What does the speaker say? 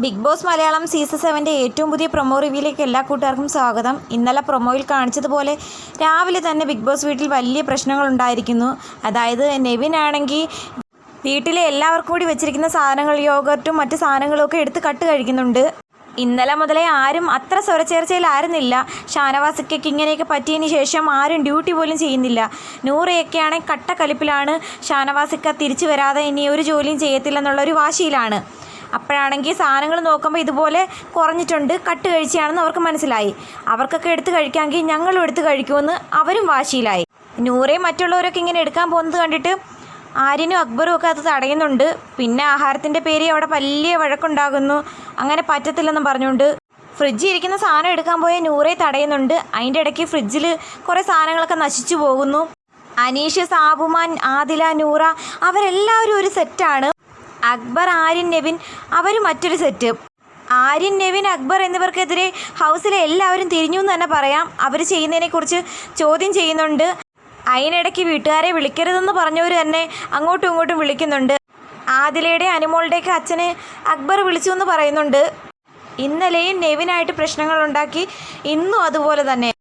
Big boss Malayalam season 7 ഏറ്റവും പുതിയ promo റിവ്യൂയിലേക്ക് എല്ലാ കൂട്ടുകാർക്കും സ്വാഗതം. ഇന്നലെ പ്രൊമോയിൽ കാണിച്ചതുപോലെ രാവിലെ തന്നെ ബിഗ് ബോസ് വീട്ടിൽ വലിയ പ്രശ്നങ്ങൾ ഉണ്ടായിരിക്കുന്നു. അതായത് നെവിൻ ആണെങ്കിൽ വീട്ടിലെ എല്ലാവർക്കും കൂടി വെച്ചിരിക്കുന്ന സാധനങ്ങൾ, യോഗർട്ടും മറ്റു സാധനങ്ങളൊക്കെ എടുത്ത് കട്ട് കഴിക്കുന്നുണ്ട്. ഇന്നലെ മുതലേ ആരും അത്ര സ്വരച്ചേർച്ചയിലായിരുന്നില്ല. ഷാനവാസിക്കയ്ക്ക് ഇങ്ങനെയൊക്കെ പറ്റിയതിന് ശേഷം ആരും ഡ്യൂട്ടി പോലും ചെയ്യുന്നില്ല. നൂറയൊക്കെയാണെങ്കിൽ കട്ടക്കലിപ്പിലാണ്. ഷാനവാസിക്ക തിരിച്ചു വരാതെ ഇനി ഒരു ജോലിയും ചെയ്യത്തില്ലെന്നുള്ളൊരു വാശിയിലാണ്. അപ്പോഴാണെങ്കിൽ സാധനങ്ങൾ നോക്കുമ്പോൾ ഇതുപോലെ കുറഞ്ഞിട്ടുണ്ട്, കട്ട് കഴിച്ചാണെന്ന് അവർക്ക് മനസ്സിലായി. അവർക്കൊക്കെ എടുത്ത് കഴിക്കാമെങ്കിൽ ഞങ്ങളും എടുത്ത് കഴിക്കുമെന്ന് അവരും വാശിയിലായി. നൂറയും മറ്റുള്ളവരൊക്കെ ഇങ്ങനെ എടുക്കാൻ പോകുന്നത് കണ്ടിട്ട് ആര്യനും അക്ബറും ഒക്കെ അത് തടയുന്നുണ്ട്. പിന്നെ ആഹാരത്തിൻ്റെ പേര് അവിടെ വലിയ വഴക്കുണ്ടാകുന്നു. അങ്ങനെ പറ്റത്തില്ലെന്നും പറഞ്ഞുകൊണ്ട് ഫ്രിഡ്ജിൽ ഇരിക്കുന്ന സാധനം എടുക്കാൻ പോയ നൂറയെ തടയുന്നുണ്ട്. അതിൻ്റെ ഇടയ്ക്ക് ഫ്രിഡ്ജിൽ കുറേ സാധനങ്ങളൊക്കെ നശിച്ചു പോകുന്നു. അനീഷ്, സാബുമാൻ, ആദില, നൂറ അവരെല്ലാവരും ഒരു സെറ്റാണ്. അക്ബർ, ആര്യൻ, നെവിൻ അവർ മറ്റൊരു സെറ്റ്. ആര്യൻ, നെവിൻ, അക്ബർ എന്നിവർക്കെതിരെ ഹൗസിലെ എല്ലാവരും തിരിഞ്ഞു എന്ന് തന്നെ പറയാം. അവർ ചെയ്യുന്നതിനെക്കുറിച്ച് ചോദ്യം ചെയ്യുന്നുണ്ട്. അതിനിടയ്ക്ക് വീട്ടുകാരെ വിളിക്കരുതെന്ന് പറഞ്ഞവർ തന്നെ അങ്ങോട്ടും ഇങ്ങോട്ടും വിളിക്കുന്നുണ്ട്. ആദിലയുടെ അനുമോളുടെയൊക്കെ അച്ഛനെ അക്ബർ വിളിച്ചു എന്ന് പറയുന്നുണ്ട്. ഇന്നലെയും നെവിനായിട്ട് പ്രശ്നങ്ങളുണ്ടാക്കി, ഇന്നും അതുപോലെ തന്നെ.